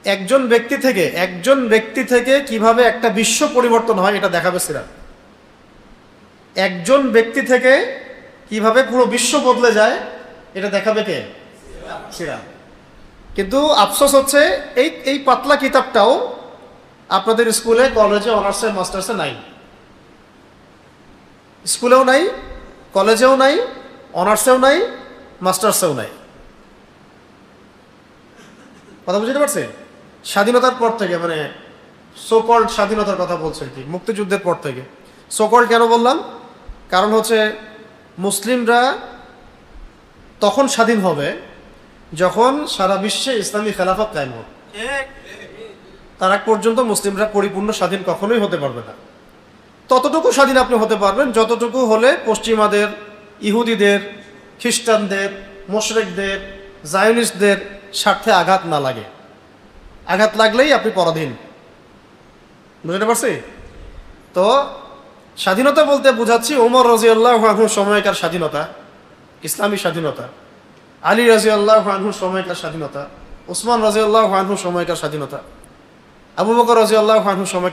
একজন ব্যক্তি থেকে কিভাবে একটা বিশ্ব পরিবর্তন হয় এটা দেখাবে সিরাত। একজন ব্যক্তি থেকে কিভাবে পুরো বিশ্ব বদলে যায় এটা দেখাবে কে? সিরাত। কিন্তু আফসোস হচ্ছে এই পাতলা কিতাবটাও আপনাদের স্কুলে, কলেজে, অনার্সে, মাস্টার্সে নাই। স্কুলেও নাই, কলেজেও নাই, অনার্সেও নাই, মাস্টার্সেও নাই। কথা বুঝতে পারছি? স্বাধীনতার পর থেকে, মানে সোকল্ড স্বাধীনতার কথা বলছে কি, মুক্তিযুদ্ধের পর থেকে। সোকল্ড কেন বললাম? কারণ হচ্ছে মুসলিমরা তখন স্বাধীন হবে যখন সারা বিশ্বে ইসলামী খেলাফত কায়েম হবে। তার আগ পর্যন্ত মুসলিমরা পরিপূর্ণ স্বাধীন কখনোই হতে পারবে না। ততটুকু স্বাধীন আপনি হতে পারবেন যতটুকু হলে পশ্চিমাদের, ইহুদিদের, খ্রিস্টানদের, মুশরিকদের, জায়নিস্টদের স্বার্থে আঘাত না লাগে। আঘাত লাগলেই আপনি পরাধীন। বুঝতে পারছি? তো স্বাধীনতা বলতে বুঝাচ্ছি ওমর রাদিয়াল্লাহু আনহুর সময়কার স্বাধীনতা, ইসলামী স্বাধীনতা, আলী রাদিয়াল্লাহু আনহুর সময়কার স্বাধীনতা, ওসমান রাদিয়াল্লাহু আনহুর সময়কার স্বাধীনতা, আবু বকর রাদিয়াল্লাহু আনহুর সময়